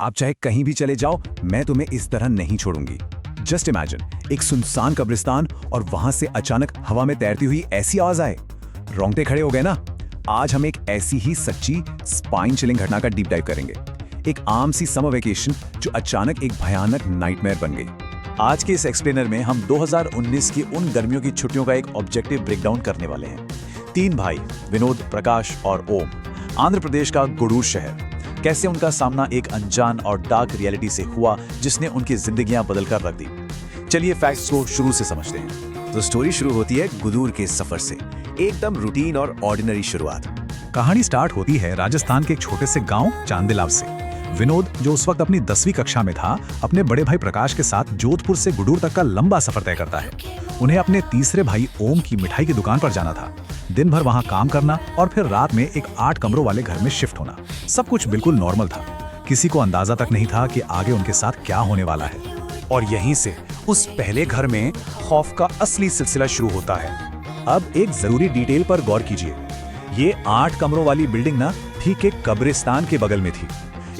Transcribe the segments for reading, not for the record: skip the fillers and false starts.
आप चाहे कहीं भी चले जाओ, मैं तुम्हें इस तरह नहीं छोड़ूंगी। जस्ट इमेजिन, एक सुनसान कब्रिस्तान और वहां से अचानक हवा में तैरती हुई ऐसी आवाज आए। रोंगटे खड़े हो गए ना? आज हम एक ऐसी ही सच्ची स्पाइन चिलिंग घटना का डीप डाइव करेंगे। एक आम सी समर वेकेशन जो अचानक एक भयानक नाइटमेयर बन गई। आज के इस एक्सप्लेनर में हम 2019 की उन गर्मियों की छुट्टियों का एक ऑब्जेक्टिव ब्रेकडाउन करने वाले हैं। 3 भाई विनोद, प्रकाश और ओम, आंध्र प्रदेश का गुडूर शहर। कैसे उनका सामना एक अनजान और डार्क रियलिटी से हुआ जिसने उनकी जिंदगियां बदलकर रख दी। चलिए फैक्ट्स को शुरू से समझते हैं। तो स्टोरी शुरू होती है गुदूर के सफर से, एकदम रूटीन और ऑर्डिनरी शुरुआत। कहानी स्टार्ट होती है राजस्थान के एक छोटे से गांव चांदिलाव से। विनोद, जो उस वक्त अपनी 10वीं कक्षा में था, अपने बड़े भाई प्रकाश के साथ जोधपुर से गुडूर तक का लंबा सफर तय करता है। उन्हें अपने तीसरे भाई ओम की मिठाई की दुकान पर जाना था, दिन भर वहां काम करना और फिर रात में एक 8 कमरों वाले घर में शिफ्ट होना। सब कुछ बिल्कुल नॉर्मल था। किसी को अंदाजा तक नहीं था कि आगे उनके साथ क्या होने वाला है। और यहीं से उस पहले घर में खौफ का असली सिलसिला शुरू होता है। अब एक जरूरी डिटेल पर गौर कीजिए। ये 8 कमरों वाली बिल्डिंग ना ठीक एक कब्रिस्तान के बगल में थी।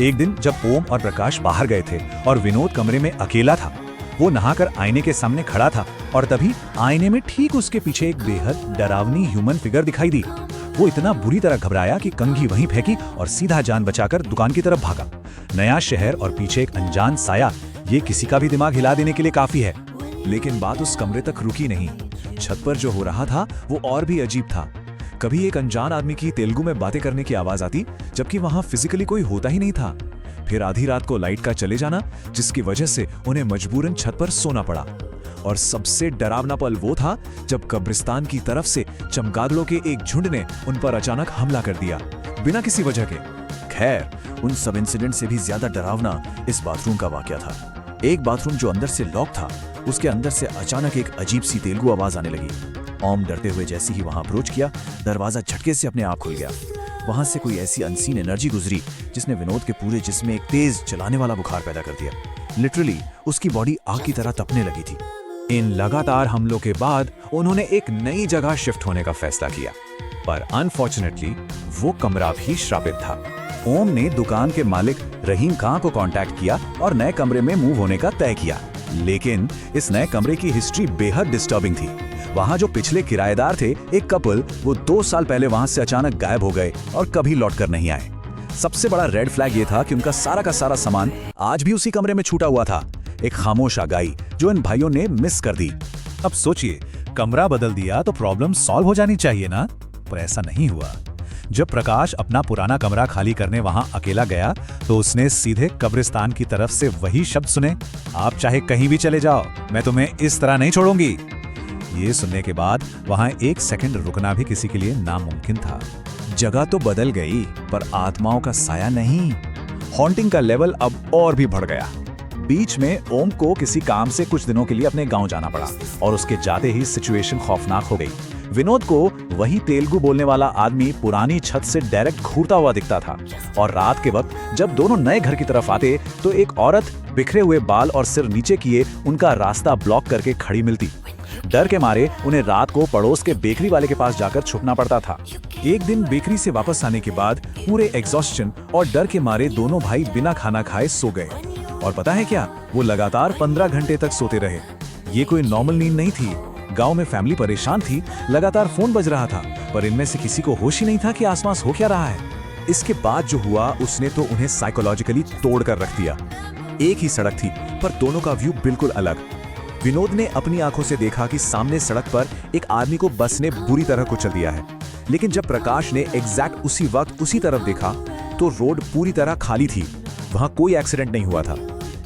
एक दिन जब ओम और प्रकाश बाहर गए थे और विनोद कमरे में अकेला था, वो नहाकर आईने के सामने खड़ा था और तभी आईने में ठीक उसके पीछे एक बेहद डरावनी ह्यूमन फिगर दिखाई दी। वो इतना बुरी तरह घबराया कि कंघी वहीं फेंकी और सीधा जान बचाकर दुकान की तरफ भागा। नया शहर और पीछे एक अनजान साया, ये किसी का भी दिमाग हिला देने के लिए काफी है। लेकिन बात उस कमरे तक रुकी नहीं। छत पर जो हो रहा था वो और भी अजीब था। कभी एक अनजान आदमी की तेलुगु में बातें करने की आवाज आती, जबकि वहां फिजिकली कोई होता ही नहीं था। फिर आधी रात को लाइट का चले जाना, जिसकी वजह से उन्हें मजबूरन छत पर सोना पड़ा। और सबसे डरावना पल वो था जब कब्रिस्तान की तरफ से चमगादड़ों के एक झुंड ने उन पर अचानक हमला कर दिया, बिना किसी वजह के। खैर, उन सब इंसिडेंट से भी ज्यादा डरावना इस बाथरूम का वाकया था। एक बाथरूम जो अंदर से लॉक था, उसके अंदर से अचानक एक अजीब सी तेलुगु आवाज आने लगी। ओम डरते हुए जैसे ही वहां अप्रोच किया, दरवाजा झटके से अपने आप खुल गया। वहां से कोई ऐसी अनसीन एनर्जी गुजरी जिसने विनोद के पूरे जिस्म में एक तेज जलाने वाला बुखार पैदा कर दिया। लिटरली उसकी बॉडी आग की तरह तपने लगी थी। इन लगातार हमलों के बाद उन्होंने एक नई जगह शिफ्ट होने का फैसला किया, पर अनफॉर्चुनेटली वो कमरा भी श्रापित था। ओम ने दुकान के मालिक रहीम खां को कांटेक्ट किया और नए कमरे में मूव होने का तय किया। लेकिन इस नए कमरे की हिस्ट्री बेहद डिस्टर्बिंग थी। वहां जो पिछले किराएदार थे, एक कपल, वो 2 साल पहले वहां से अचानक गायब हो गए और कभी लौटकर नहीं आए। सबसे बड़ा रेड फ्लैग ये था कि उनका सारा का सारा सामान आज भी उसी कमरे में छूटा हुआ था। एक खामोश आगाही जो इन भाइयों ने मिस कर दी। अब सोचिए, कमरा बदल दिया तो प्रॉब्लम सॉल्व हो जानी चाहिए ना, पर ऐसा नहीं हुआ। जब प्रकाश अपना पुराना कमरा खाली करने वहां अकेला गया तो उसने सीधे कब्रिस्तान की तरफ से वही शब्द सुने, आप चाहे कहीं भी चले जाओ, मैं तुम्हें इस तरह नहीं छोड़ूंगी। ये सुनने के बाद वहां एक सेकंड रुकना भी किसी के लिए नामुमकिन था। जगह तो बदल गई, पर आत्माओं का साया नहीं। हॉन्टिंग का लेवल अब और भी बढ़ गया। बीच में ओम को किसी काम से कुछ दिनों के लिए अपने गांव जाना पड़ा और उसके जाते ही सिचुएशन खौफनाक हो गई। विनोद को वही तेलुगु बोलने वाला आदमी पुरानी छत से डायरेक्ट घूरता हुआ दिखता था और रात के वक्त जब दोनों नए घर की तरफ आते तो एक औरत बिखरे हुए बाल और सिर नीचे किए उनका रास्ता ब्लॉक करके खड़ी मिलती। डर के मारे उन्हें रात को पड़ोस के बेकरी वाले के पास जाकर छुपना पड़ता था। एक दिन बेकरी से वापस आने के बाद पूरे एग्जॉस्शन और डर के मारे दोनों भाई बिना खाना खाए सो गए। और पता है क्या, वो लगातार 15 घंटे तक सोते रहे। ये कोई नॉर्मल नींद नहीं थी। गांव में फैमिली परेशान थी, लगातार फोन बज रहा था, पर इनमें से किसी को होश ही नहीं था कि आसपास हो क्या रहा है। इसके बाद जो हुआ उसने तो उन्हें साइकोलॉजिकली तोड़ कर रख दिया। एक ही सड़क थी, पर दोनों का व्यू बिल्कुल अलग। विनोद ने अपनी आंखों से देखा कि सामने सड़क पर एक आदमी को बस ने बुरी तरह कुचल दिया है। लेकिन जब प्रकाश ने एग्जैक्ट उसी वक्त उसी तरफ देखा तो रोड पूरी तरह खाली थी। वहां कोई एक्सीडेंट नहीं हुआ था।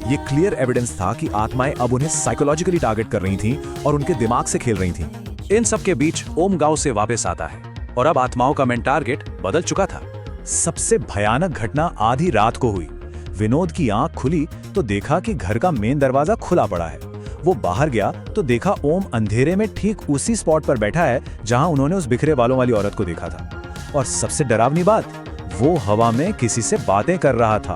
ये क्लियर एविडेंस था कि आत्माएं अब उन्हें साइकोलॉजिकली टारगेट कर रही थीं और उनके दिमाग से खेल रही थीं। इन सब के बीच ओम गांव से वापस आता है और अब आत्माओं का मेन टारगेट बदल चुका था। सबसे भयानक घटना आधी रात को हुई। विनोद की आंख खुली तो देखा कि घर का मेन दरवाजा खुला पड़ा है। वो बाहर गया तो देखा ओम अंधेरे में ठीक उसी स्पॉट पर बैठा है जहां उन्होंने उस बिखरे बालों वाली औरत को देखा था। और सबसे डरावनी बात, वो हवा में किसी से बातें कर रहा था।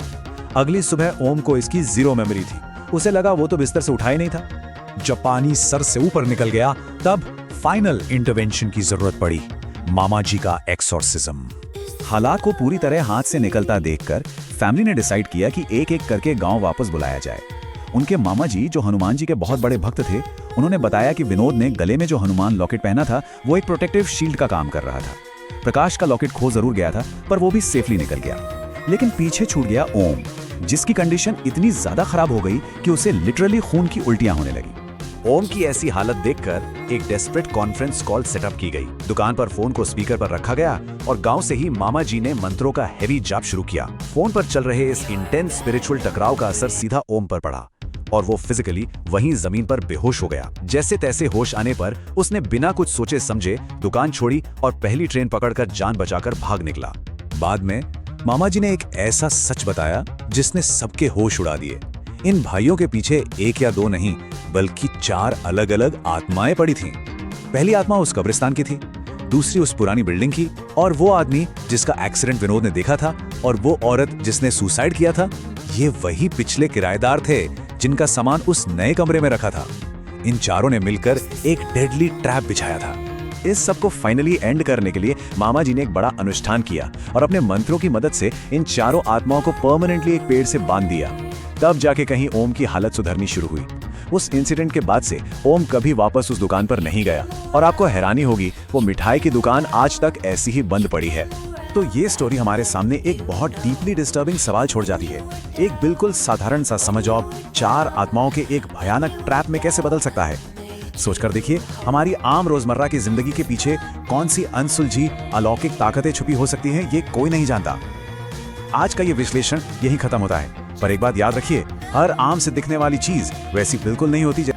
अगली सुबह ओम को इसकी जीरो मेमोरी थी। उसे लगा वो तो बिस्तर से उठा ही नहीं था। जब पानी सर से ऊपर निकल गया तब फाइनल इंटरवेंशन की जरूरत पड़ी, मामा जी का एक्सोर्सिज्म। हालात को पूरी तरह हाथ से निकलता देखकर फैमिली ने डिसाइड किया कि एक एक करके गांव वापस बुलाया जाए। उनके मामा जी, जो हनुमान जी के बहुत बड़े भक्त थे, उन्होंने बताया कि विनोद ने गले में जो हनुमान लॉकेट पहना था वो एक प्रोटेक्टिव शील्ड का काम कर रहा था। प्रकाश का लॉकेट खो जरूर गया था, पर वो भी सेफली निकल गया। लेकिन पीछे छूट गया ओम, जिसकी कंडीशन इतनी ज्यादा खराब हो गई कि उसे लिटरली खून की उल्टियां होने लगी। ओम की ऐसी हालत देखकर एक डेस्परेट कॉन्फ्रेंस कॉल सेटअप की गई। दुकान पर फोन को स्पीकर पर रखा गया और गांव से ही मामा जी ने मंत्रों का हेवी जाप शुरू किया। फोन पर चल रहे इस इंटेंस स्पिरिचुअल टकराव का असर सीधा ओम पर पड़ा और वो फिजिकली वहीं जमीन पर बेहोश हो गया। जैसे तैसे होश आने पर उसने बिना कुछ सोचे समझे दुकान छोड़ी और पहली ट्रेन पकड़कर जान बचाकर भाग निकला। बाद में मामा जी ने एक ऐसा सच बताया जिसने सबके होश उड़ा दिए। इन भाइयों के पीछे एक या दो नहीं बल्कि 4 अलग-अलग आत्माएं पड़ी थीं। पहली आत्मा उस कब्रिस्तान की थी, दूसरी उस पुरानी बिल्डिंग की, और वो आदमी जिसका एक्सीडेंट विनोद ने देखा था, और वो औरत जिसने सुसाइड किया था, ये वही पिछले किराएदार थे जिनका सामान उस नए कमरे में रखा था। इन चारों ने मिलकर एक डेडली ट्रैप बिछाया था। इस सब को फाइनली एंड करने के लिए मामा जी ने एक बड़ा अनुष्ठान किया और अपने मंत्रों की मदद से इन चारों आत्माओं को परमानेंटली एक पेड़ से बांध दिया। तब जाके कहीं ओम की हालत सुधरनी शुरू हुई। उस इंसिडेंट के बाद से ओम कभी वापस उस दुकान पर नहीं गया और आपको हैरानी होगी, वो मिठाई की दुकान आज तक ऐसी ही बंद पड़ी है। तो ये स्टोरी हमारे सामने एक बहुत डीपली डिस्टर्बिंग सवाल छोड़ जाती है। एक बिल्कुल साधारण सा समझौब 4 आत्माओं के एक भयानक ट्रैप में कैसे बदल सकता है। सोचकर देखिए, हमारी आम रोजमर्रा की जिंदगी के पीछे कौन सी अनसुलझी अलौकिक ताकतें छुपी हो सकती हैं, ये कोई नहीं जानता। आज का ये विश्लेषण यही खत्म होता है, पर एक बात याद रखिए, हर आम से दिखने वाली चीज वैसी बिल्कुल नहीं होती।